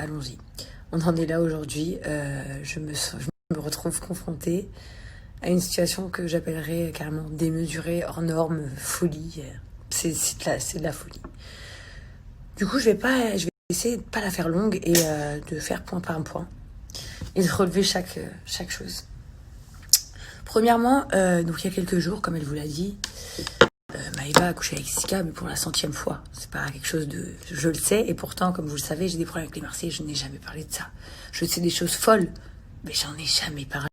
allons-y. On en est là aujourd'hui. Je me retrouve confrontée à une situation que j'appellerais carrément démesurée, hors norme, folie. C'est de la folie. Du coup, je vais essayer de pas la faire longue et de faire point par point et de relever chaque chose. Premièrement, donc il y a quelques jours, comme elle vous l'a dit, Maëva a couché avec Sika, mais pour la 100e fois. C'est pas quelque chose de... Je le sais, et pourtant, comme vous le savez, j'ai des problèmes avec les Marseillais, je n'ai jamais parlé de ça. Je sais des choses folles, mais j'en ai jamais parlé.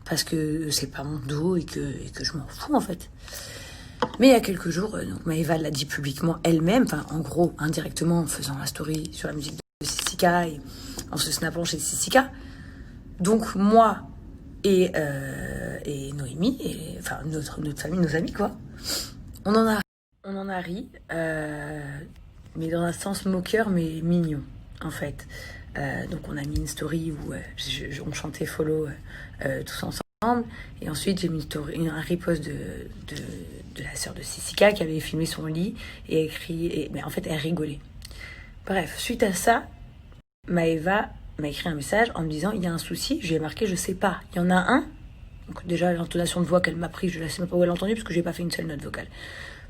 Parce que c'est pas mon dos et que je m'en fous, en fait. Mais il y a quelques jours, donc Maëva l'a dit publiquement elle-même, enfin, en gros, indirectement, en faisant la story sur la musique de Sika et en se snappant chez Sika. Donc, moi et Noémie, enfin, notre famille, nos amis, quoi, on en a ri, mais dans un sens moqueur, mais mignon, en fait. Donc on a mis une story où on chantait Follow tous ensemble. Et ensuite j'ai mis un repost de la sœur de Sissika qui avait filmé son lit et écrit... mais en fait, elle rigolait. Bref, suite à ça, Maëva m'a écrit un message en me disant « Il y a un souci ?» Je lui ai marqué « Je sais pas. Il y en a un ?» Donc déjà, l'intonation de voix qu'elle m'a prise, je ne sais même pas où elle a entendu parce que j'ai pas fait une seule note vocale.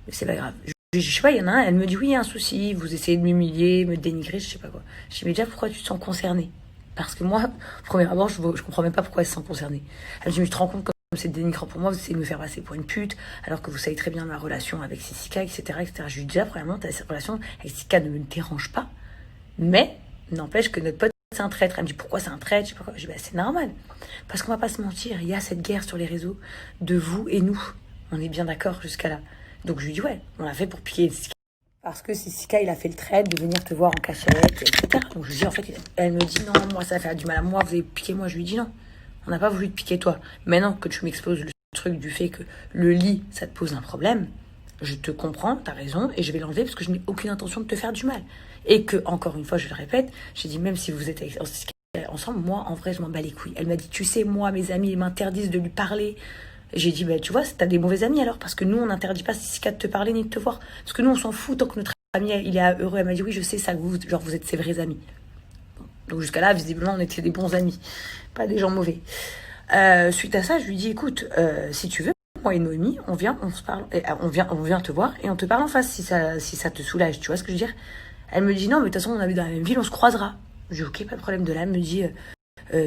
Mais c'est pas grave. Je sais pas, il y en a un, elle me dit oui, il y a un souci, vous essayez de m'humilier, me dénigrer, je sais pas quoi. Je dis mais déjà, pourquoi tu te sens concernée? Parce que moi, au premier abord, je comprends même pas pourquoi elle se sent concernée. Elle me dit, mais tu te rends compte comme c'est dénigrant pour moi, vous essayez de me faire passer pour une pute, alors que vous savez très bien ma relation avec Sika, etc., etc. Je lui dis déjà, premièrement, ta relation avec Sika ne me dérange pas, mais n'empêche que notre pote, c'est un traître. Elle me dit pourquoi c'est un traître, je sais pas quoi. Je dis bah, c'est normal. Parce qu'on va pas se mentir, il y a cette guerre sur les réseaux de vous et nous. On est bien d'accord jusqu'à là. Donc je lui dis ouais, on l'a fait pour piquer Sika. Parce que Sika, il a fait le trait de venir te voir en cachette, etc. Donc je lui dis en fait, elle me dit non, moi ça fait du mal à moi, vous avez piqué moi. Je lui dis non, on n'a pas voulu te piquer toi. Maintenant que tu m'exposes le truc du fait que le lit, ça te pose un problème, je te comprends, t'as raison, et je vais l'enlever parce que je n'ai aucune intention de te faire du mal. Et que, encore une fois, je le répète, j'ai dit même si vous êtes ensemble, moi en vrai je m'en bats les couilles. Elle m'a dit tu sais, moi mes amis ils m'interdisent de lui parler. J'ai dit, bah, tu vois, t'as des mauvais amis alors, parce que nous, on n'interdit pas Sika de te parler ni de te voir. Parce que nous, on s'en fout tant que notre ami, il est heureux. Elle m'a dit, oui, je sais ça, vous êtes ses vrais amis. Bon. Donc jusqu'à là, visiblement, on était des bons amis, pas des gens mauvais. Suite à ça, je lui dis, écoute, si tu veux, moi et Noémie, on vient, on se parle, on vient te voir et on te parle en face si ça te soulage, tu vois ce que je veux dire? Elle me dit, non, mais de toute façon, on habite dans la même ville, on se croisera. Je dis, ok, pas de problème. De là, elle me dit,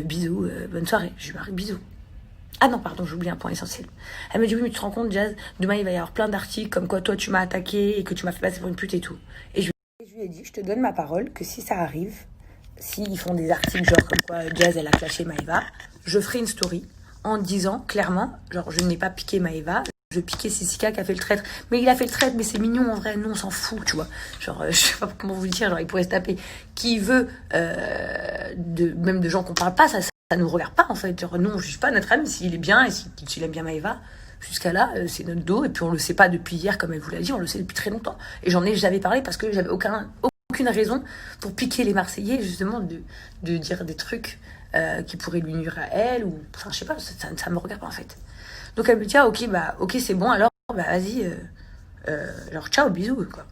bisous, bonne soirée. Je lui marque bisous. Ah non, pardon, j'ai oublié un point essentiel. Elle me dit, oui, mais tu te rends compte, Jazz, demain, il va y avoir plein d'articles comme quoi toi, tu m'as attaqué et que tu m'as fait passer pour une pute et tout. Et je lui ai dit, je te donne ma parole que si ça arrive, s'ils font des articles genre comme quoi Jazz, elle a clashé Maëva, je ferai une story en disant clairement, genre, je n'ai pas piqué Maëva, je piquais Sika qui a fait le traître. Mais il a fait le traître, mais c'est mignon en vrai, nous on s'en fout, tu vois. Genre, je sais pas comment vous dire, genre, il pourrait se taper. Qui veut, même de gens qu'on parle pas, ça nous regarde pas en fait. Genre, nous on juge pas notre ami s'il est bien et s'il aime bien Maëva. Jusqu'à là, c'est notre dos et puis on le sait pas depuis hier comme elle vous l'a dit, on le sait depuis très longtemps. Et j'en ai jamais parlé parce que j'avais aucune raison pour piquer les Marseillais justement de dire des trucs qui pourraient lui nuire à elle ou enfin je sais pas, ça me regarde pas en fait. Donc elle me dit ah, ok c'est bon alors bah vas-y alors ciao bisous quoi.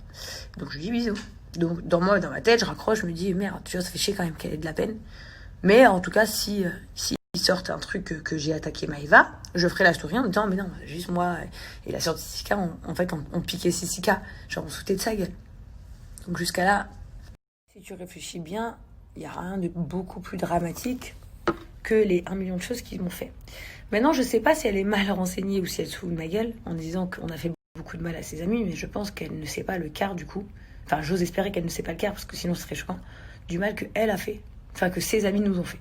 Donc je lui dis bisous. Donc dans ma tête je raccroche, je me dis merde tu vois ça fait chier quand même qu'elle ait de la peine. Mais en tout cas, si ils sortent un truc que j'ai attaqué Maëva, je ferai la story en me disant, mais non, juste moi et la sœur de Sika, on piquait Sika. Genre, on sautait de sa gueule. Donc jusqu'à là, si tu réfléchis bien, il n'y a rien de beaucoup plus dramatique que les 1 million de choses qu'ils m'ont fait. Maintenant, je sais pas si elle est mal renseignée ou si elle se fout de ma gueule en disant qu'on a fait beaucoup de mal à ses amis, mais je pense qu'elle ne sait pas le quart du coup. Enfin, j'ose espérer qu'elle ne sait pas le quart, parce que sinon ce serait choquant, du mal qu'elle a fait. Enfin, que ses amis nous ont fait.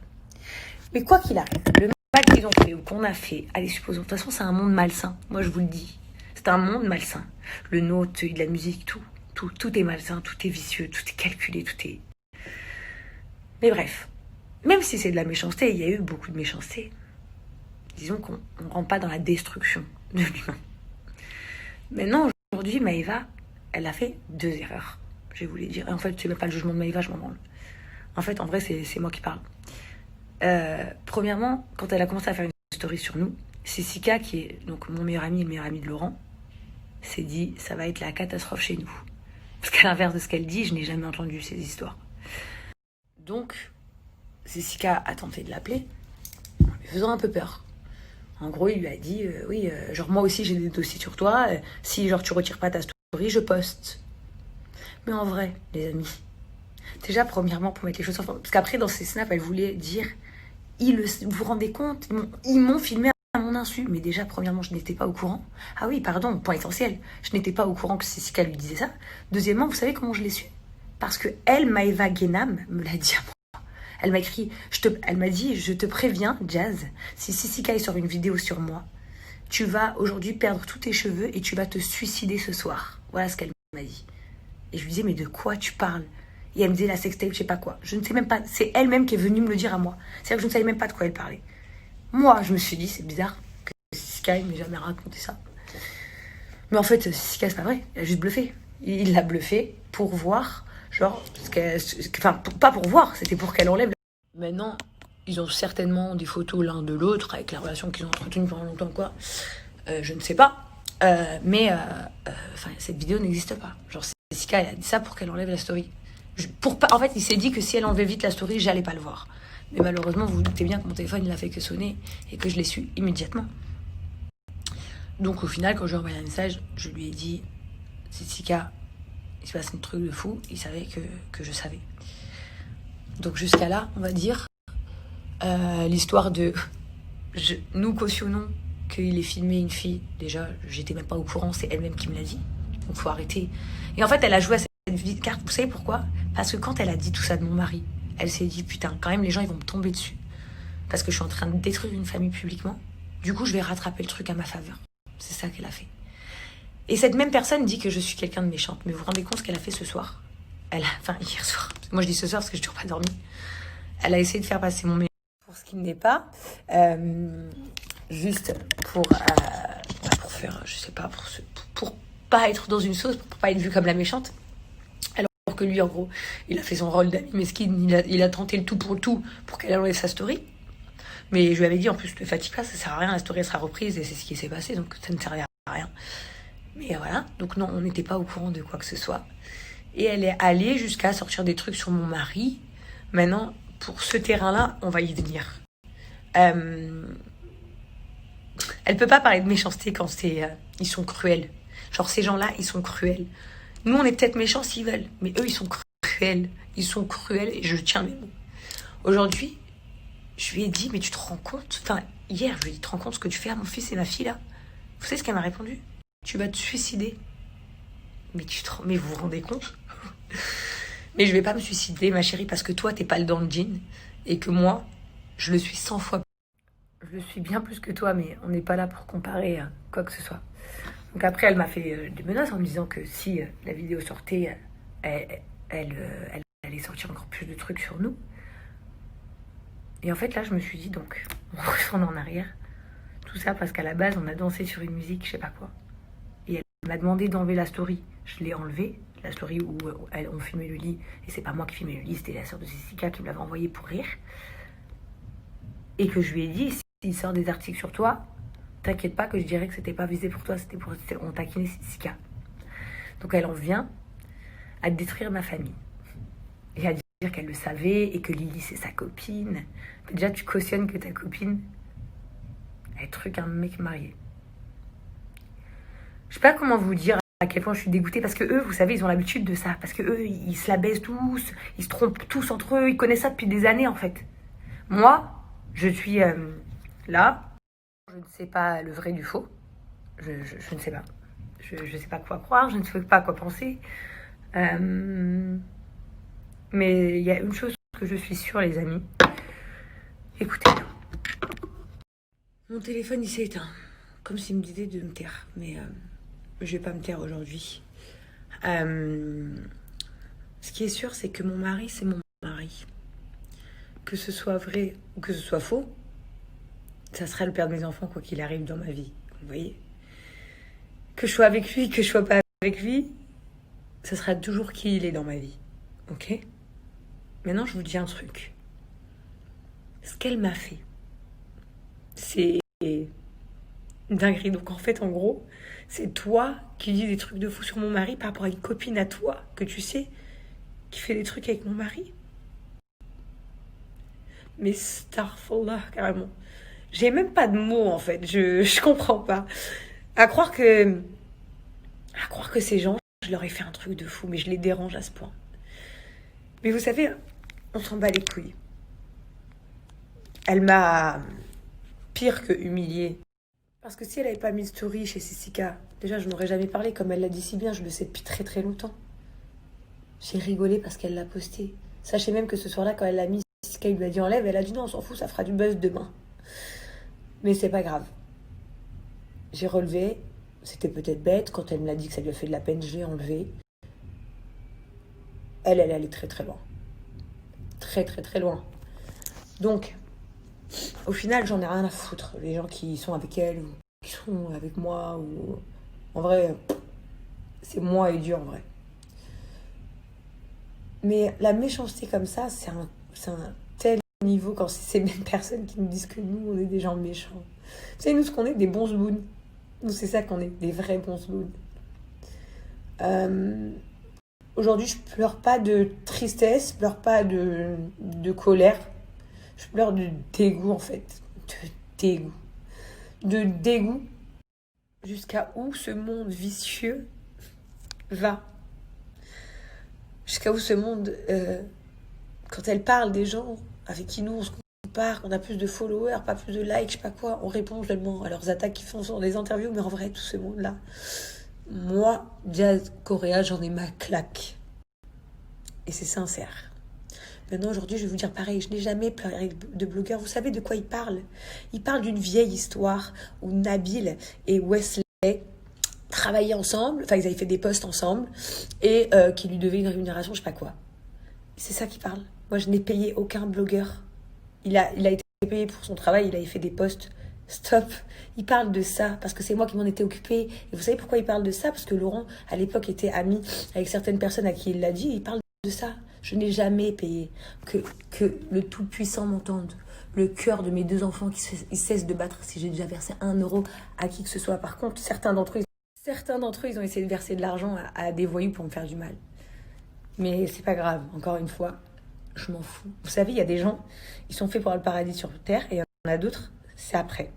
Mais quoi qu'il arrive, le mal qu'ils ont fait ou qu'on a fait, allez, supposons, de toute façon, c'est un monde malsain. Moi, je vous le dis. C'est un monde malsain. Le nôtre, de la musique, tout est malsain, tout est vicieux, tout est calculé, tout est... Mais bref, même si c'est de la méchanceté, il y a eu beaucoup de méchanceté. Disons qu'on ne rentre pas dans la destruction de l'humain. Maintenant, aujourd'hui, Maëva, elle a fait 2 erreurs. Je vais vous les dire. Et en fait, c'est même pas le jugement de Maëva, je m'en branle. En fait, en vrai, c'est moi qui parle. Premièrement, quand elle a commencé à faire une story sur nous, c'est Sika, qui est donc mon meilleur ami et le meilleur ami de Laurent, s'est dit ça va être la catastrophe chez nous. Parce qu'à l'inverse de ce qu'elle dit, je n'ai jamais entendu ces histoires. Donc, Jessica a tenté de l'appeler, en lui faisant un peu peur. En gros, il lui a dit, oui, genre moi aussi j'ai des dossiers sur toi, si genre tu retires pas ta story, je poste. Mais en vrai, les amis, déjà premièrement pour mettre les choses en forme, parce qu'après dans ses snaps, elle voulait dire, vous vous rendez compte, ils m'ont filmé à mon insu. Mais déjà, premièrement, je n'étais pas au courant. Ah oui, pardon, point essentiel. Je n'étais pas au courant que Jessica lui disait ça. Deuxièmement, vous savez comment je l'ai su? Parce que elle, Maëva Guénam, me l'a dit à moi. Elle m'a écrit, elle m'a dit, je te préviens, Jazz, si Jessica sort une vidéo sur moi, tu vas aujourd'hui perdre tous tes cheveux et tu vas te suicider ce soir. Voilà ce qu'elle m'a dit. Et je lui disais, mais de quoi tu parles? Et elle me disait la sextape, je sais pas quoi. Je ne sais même pas. C'est elle-même qui est venue me le dire à moi. C'est-à-dire que je ne savais même pas de quoi elle parlait. Moi, je me suis dit, c'est bizarre que Sky m'ait jamais raconté ça. Mais en fait, Sky, c'est pas vrai. Il a juste bluffé. Il l'a bluffé pour voir, genre, enfin, pas pour voir, c'était pour qu'elle enlève. Maintenant, ils ont certainement des photos l'un de l'autre avec la relation qu'ils ont entretenue pendant longtemps, quoi. Je ne sais pas. Mais cette vidéo n'existe pas. Genre, Jessica, elle a dit ça pour qu'elle enlève la story. En fait, il s'est dit que si elle enlevait vite la story, j'allais pas le voir. Mais malheureusement, vous vous doutez bien que mon téléphone, il a fait que sonner et que je l'ai su immédiatement. Donc au final, quand je lui ai envoyé un message, je lui ai dit, Jessica, il se passe un truc de fou. Il savait que je savais. Donc jusqu'à là, on va dire, l'histoire de... nous cautionnons qu'il ait filmé une fille. Déjà, j'étais même pas au courant, c'est elle-même qui me l'a dit. Donc faut arrêter. Et en fait, elle a joué à cette carte, vous savez pourquoi? Parce que quand elle a dit tout ça de mon mari, elle s'est dit, putain, quand même, les gens, ils vont me tomber dessus. Parce que je suis en train de détruire une famille publiquement. Du coup, je vais rattraper le truc à ma faveur. C'est ça qu'elle a fait. Et cette même personne dit que je suis quelqu'un de méchante. Mais vous vous rendez compte ce qu'elle a fait ce soir? Hier soir. Moi, je dis ce soir parce que je n'ai toujours pas dormi. Elle a essayé de faire passer mon message pour ce qu'il n'est pas. Juste pour faire, je sais pas, pour pas être dans une sauce, pour pas être vue comme la méchante. Alors que lui, en gros, il a fait son rôle d'ami mesquine, il a tenté le tout pour qu'elle enlève sa story. Mais je lui avais dit, en plus, ne fatigue pas, ça sert à rien, la story sera reprise et c'est ce qui s'est passé, donc ça ne servait à rien. Mais voilà, donc non, on n'était pas au courant de quoi que ce soit. Et elle est allée jusqu'à sortir des trucs sur mon mari. Maintenant, pour ce terrain-là, on va y venir. Elle peut pas parler de méchanceté quand ils sont cruels. Genre, ces gens-là, ils sont cruels. Nous, on est peut-être méchants s'ils veulent, mais eux, ils sont cruels. Ils sont cruels et je tiens mes mots. Aujourd'hui, je lui ai dit, mais tu te rends compte? Enfin, hier, je lui ai dit, tu te rends compte ce que tu fais à mon fils et ma fille, là? Vous savez ce qu'elle m'a répondu? Tu vas te suicider. Mais vous vous rendez compte? Mais je vais pas me suicider, ma chérie, parce que toi, t'es pas dans le jean. Et que moi, je le suis 100 fois. Je le suis bien plus que toi, mais on n'est pas là pour comparer quoi que ce soit. Donc après, elle m'a fait des menaces en me disant que si la vidéo sortait, elle allait sortir encore plus de trucs sur nous. Et en fait, là, je me suis dit, donc, on retourne en arrière. Tout ça parce qu'à la base, on a dansé sur une musique, je sais pas quoi. Et elle m'a demandé d'enlever la story. Je l'ai enlevée, la story où on filmait le lit. Et c'est pas moi qui filmais le lit, c'était la sœur de Jessica qui me l'avait envoyé pour rire. Et que je lui ai dit, s'il sort des articles sur toi, t'inquiète pas que je dirais que c'était pas visé pour toi, on taquinait Jessica. Donc elle en vient à détruire ma famille. Et à dire qu'elle le savait et que Lily c'est sa copine. Déjà tu cautionnes que ta copine elle truc un mec marié. Je sais pas comment vous dire à quel point je suis dégoûtée parce que eux, vous savez, ils ont l'habitude de ça. Parce que eux, ils se la baissent tous, ils se trompent tous entre eux, ils connaissent ça depuis des années en fait. Moi, je suis là, je ne sais pas le vrai du faux. Je ne sais pas. Je ne sais pas quoi croire, je ne sais pas quoi penser. Mais il y a une chose que je suis sûre, les amis. Écoutez. Mon téléphone, il s'est éteint. Comme s'il me disait de me taire. Mais je vais pas me taire aujourd'hui. Ce qui est sûr, c'est que mon mari, c'est mon mari. Que ce soit vrai ou que ce soit faux, ça sera le père de mes enfants, quoi qu'il arrive dans ma vie. Vous voyez? Que je sois avec lui, que je sois pas avec lui, ça sera toujours qui il est dans ma vie. Ok? Maintenant, je vous dis un truc. Ce qu'elle m'a fait, c'est une dinguerie. Donc en fait, en gros, c'est toi qui dis des trucs de fou sur mon mari par rapport à une copine à toi, que tu sais, qui fait des trucs avec mon mari. Mais starfallah, carrément. J'ai même pas de mots, en fait. Je comprends pas. À croire que... À croire que ces gens, je leur ai fait un truc de fou, mais je les dérange à ce point. Mais vous savez, on s'en bat les couilles. Elle m'a pire que humiliée. Parce que si elle avait pas mis de story chez Sissika, déjà je n'aurais jamais parlé, comme elle l'a dit si bien, je le sais depuis très très longtemps. J'ai rigolé parce qu'elle l'a posté. Sachez même que ce soir-là, quand elle l'a mis, Sissika lui a dit enlève, elle a dit non, on s'en fout, ça fera du buzz demain. Mais c'est pas grave. J'ai relevé, c'était peut-être bête, quand elle me l'a dit que ça lui a fait de la peine, je l'ai enlevé. Elle allait très très loin. Très très très loin. Donc, au final, j'en ai rien à foutre. Les gens qui sont avec elle ou qui sont avec moi, ou... En vrai, c'est moi et Dieu en vrai. Mais la méchanceté comme ça, c'est un tel niveau quand c'est ces mêmes personnes qui nous disent que nous, on est des gens méchants. Vous savez, nous, ce qu'on est, des bons zbouns. Nous, c'est ça qu'on est, des vrais bons zbouns. Aujourd'hui, je pleure pas de tristesse, je pleure pas de colère. Je pleure de dégoût, en fait. De dégoût. De dégoût. Jusqu'à où ce monde vicieux va. Jusqu'à où ce monde... quand elle parle des gens avec qui nous, on se compare, qu'on a plus de followers, pas plus de likes, je sais pas quoi, on répond seulement à leurs attaques qu'ils font sur des interviews, mais en vrai, tout ce monde-là... Moi, Jazz Correa, j'en ai ma claque. Et c'est sincère. Maintenant, aujourd'hui, je vais vous dire pareil. Je n'ai jamais pleuré de blogueur. Vous savez de quoi il parle? Il parle d'une vieille histoire où Nabil et Wesley travaillaient ensemble. Enfin, ils avaient fait des posts ensemble. Et qui lui devaient une rémunération, je sais pas quoi. C'est ça qu'il parle. Moi, je n'ai payé aucun blogueur. Il a été payé pour son travail. Il avait fait des posts. Stop. Il parle de ça parce que c'est moi qui m'en étais occupée. Et vous savez pourquoi il parle de ça? Parce que Laurent, à l'époque, était ami avec certaines personnes à qui il l'a dit. Il parle de ça. Je n'ai jamais payé. Que le Tout-Puissant m'entende. Le cœur de mes 2 enfants qui cesse de battre si j'ai déjà versé 1 euro à qui que ce soit. Par contre, certains d'entre eux, ils ont essayé de verser de l'argent à des voyous pour me faire du mal. Mais c'est pas grave. Encore une fois, je m'en fous. Vous savez, il y a des gens, ils sont faits pour avoir le paradis sur terre et il y en a d'autres, c'est après.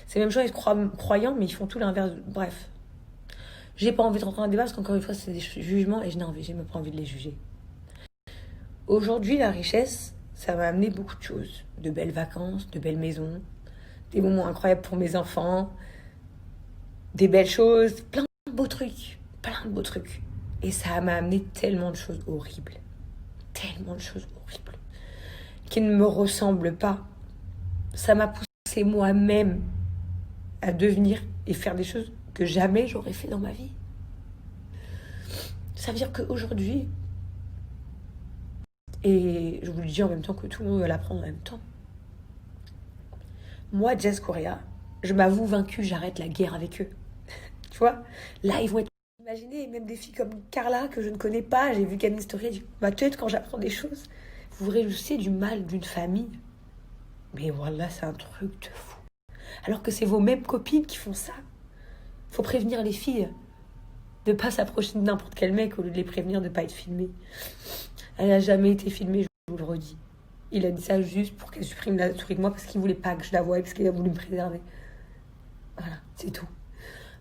Ces mêmes gens, ils se croient croyants, mais ils font tout l'inverse. Bref. J'ai pas envie de rentrer dans un débat parce qu'encore une fois, c'est des jugements et j'ai même pas envie de les juger. Aujourd'hui, la richesse, ça m'a amené beaucoup de choses. De belles vacances, de belles maisons, des moments incroyables pour mes enfants, des belles choses, plein de beaux trucs. Plein de beaux trucs. Et ça m'a amené tellement de choses horribles. Tellement de choses horribles. Qui ne me ressemblent pas. Ça m'a poussé moi-même à devenir et faire des choses que jamais j'aurais fait dans ma vie. Ça veut dire qu'aujourd'hui, et je vous le dis en même temps que tout le monde va l'apprendre en même temps, moi, Jazz Correa, je m'avoue vaincue, j'arrête la guerre avec eux. Tu vois, là, ils vont être... Imaginez, même des filles comme Carla, que je ne connais pas, j'ai vu qu'elle a une story, ma tête, quand j'apprends des choses, vous réjouissez du mal d'une famille. Mais voilà, c'est un truc de fou. Alors que c'est vos mêmes copines qui font ça. Faut prévenir les filles de pas s'approcher de n'importe quel mec au lieu de les prévenir de pas être filmées. Elle n'a jamais été filmée, je vous le redis. Il a dit ça juste pour qu'elle supprime la story de moi parce qu'il voulait pas que je la voie et parce qu'il a voulu me préserver. Voilà, c'est tout.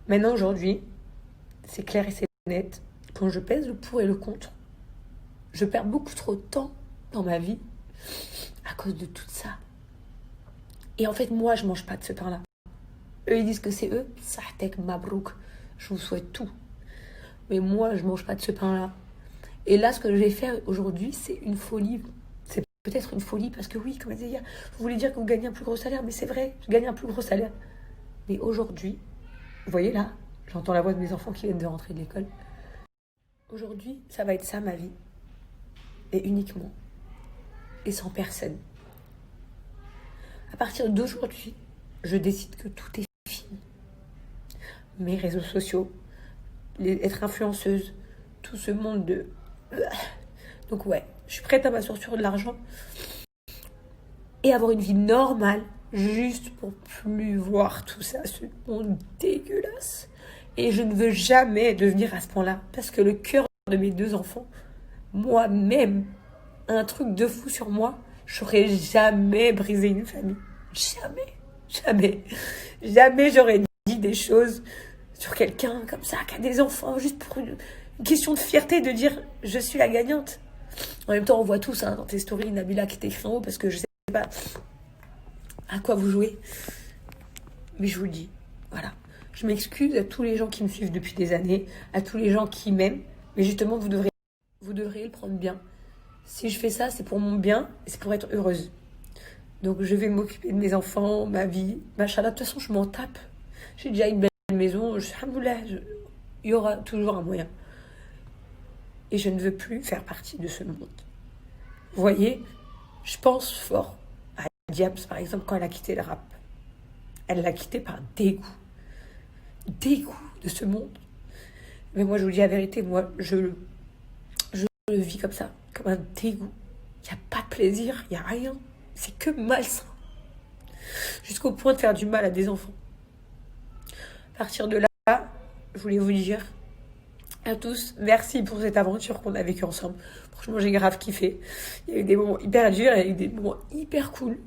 Maintenant, aujourd'hui, c'est clair et c'est net. Quand je pèse le pour et le contre, je perds beaucoup trop de temps dans ma vie à cause de tout ça. Et en fait, moi, je mange pas de ce pain-là. Eux, ils disent que c'est eux. Sahtek Mabrouk. Je vous souhaite tout. Mais moi, je mange pas de ce pain-là. Et là, ce que j'ai fait aujourd'hui, c'est une folie. C'est peut-être une folie parce que oui, comme elle disait hier, vous voulez dire que vous gagnez un plus gros salaire, mais c'est vrai, je gagne un plus gros salaire. Mais aujourd'hui, vous voyez là, j'entends la voix de mes enfants qui viennent de rentrer de l'école. Aujourd'hui, ça va être ça ma vie. Et uniquement. Et sans personne. À partir d'aujourd'hui, je décide que tout est fini. Mes réseaux sociaux, être influenceuse, tout ce monde de... Donc ouais, je suis prête à m'asseoir sur de l'argent et avoir une vie normale, juste pour plus voir tout ça, ce monde dégueulasse. Et je ne veux jamais devenir à ce point-là, parce que le cœur de mes 2 enfants, moi-même, a un truc de fou sur moi j'aurais jamais brisé une famille. Jamais, jamais, jamais j'aurais dit des choses sur quelqu'un comme ça, qui a des enfants, juste pour une question de fierté, de dire je suis la gagnante. En même temps, on voit tous dans tes stories Nabila qui t'écrit en haut parce que je sais pas à quoi vous jouez. Mais je vous le dis, voilà. Je m'excuse à tous les gens qui me suivent depuis des années, à tous les gens qui m'aiment. Mais justement, vous devriez le prendre bien. Si je fais ça, c'est pour mon bien et c'est pour être heureuse. Donc je vais m'occuper de mes enfants, ma vie. Machallah, de toute façon, je m'en tape. J'ai déjà une belle maison. Alhamdoulilah, il y aura toujours un moyen. Et je ne veux plus faire partie de ce monde. Vous voyez, je pense fort à Diams, par exemple, quand elle a quitté le rap. Elle l'a quitté par dégoût. Dégoût de ce monde. Mais moi, je vous dis la vérité, moi, je le vis comme ça, comme un dégoût. Il n'y a pas de plaisir, il n'y a rien. C'est que malsain. Jusqu'au point de faire du mal à des enfants. À partir de là, je voulais vous dire à tous, merci pour cette aventure qu'on a vécue ensemble. Franchement, j'ai grave kiffé. Il y a eu des moments hyper durs, il y a eu des moments hyper cool.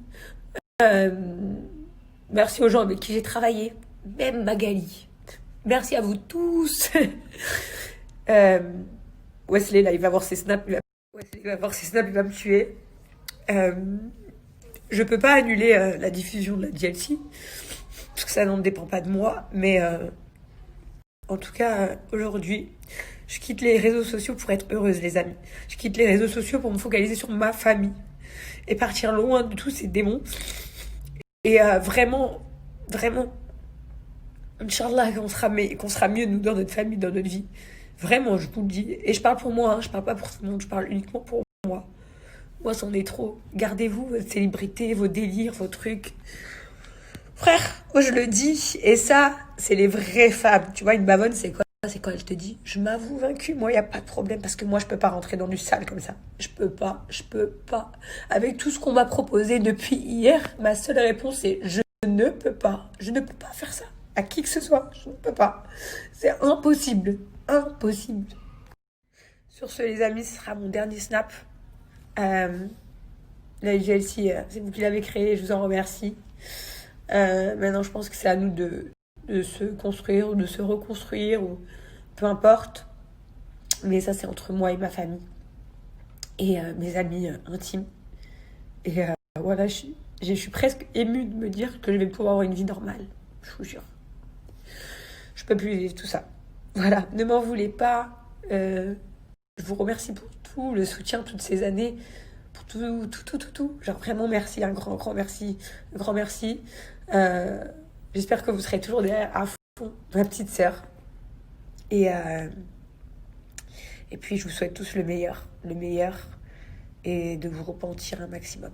Merci aux gens avec qui j'ai travaillé, même Magali. Merci à vous tous. Wesley, là, il va voir ses snaps, il va me tuer. Je peux pas annuler la diffusion de la DLC, parce que ça n'en dépend pas de moi, mais en tout cas, aujourd'hui, je quitte les réseaux sociaux pour être heureuse, les amis. Je quitte les réseaux sociaux pour me focaliser sur ma famille et partir loin de tous ces démons. Et vraiment, Inch'Allah, qu'on sera mieux, nous, dans notre famille, dans notre vie. Vraiment, je vous le dis. Et je parle pour moi, je parle pas pour tout le monde, je parle uniquement pour moi. Moi, c'en est trop. Gardez-vous votre célébrité, vos délires, vos trucs. Frère, moi je le dis, et ça, c'est les vraies femmes. Tu vois, une bavonne, c'est quoi? C'est quand elle te dit, je m'avoue vaincue, moi, il n'y a pas de problème, parce que moi, je peux pas rentrer dans du sale comme ça. Je peux pas. Avec tout ce qu'on m'a proposé depuis hier, ma seule réponse est, je ne peux pas. Je ne peux pas faire ça. À qui que ce soit, je ne peux pas. C'est impossible. Impossible. Sur ce, les amis, ce sera mon dernier snap. La GLC, c'est vous qui l'avez créé, je vous en remercie. Maintenant, je pense que c'est à nous de se construire ou de se reconstruire, ou peu importe. Mais ça, c'est entre moi et ma famille et mes amis intimes. Et voilà, je suis presque émue de me dire que je vais pouvoir avoir une vie normale. Je vous jure. Je peux plus vivre tout ça. Voilà, ne m'en voulez pas. Je vous remercie pour tout le soutien toutes ces années. Pour tout. Genre vraiment merci, un grand merci. Un grand merci. J'espère que vous serez toujours derrière à fond, ma petite sœur. Et puis je vous souhaite tous le meilleur. Et de vous repentir un maximum.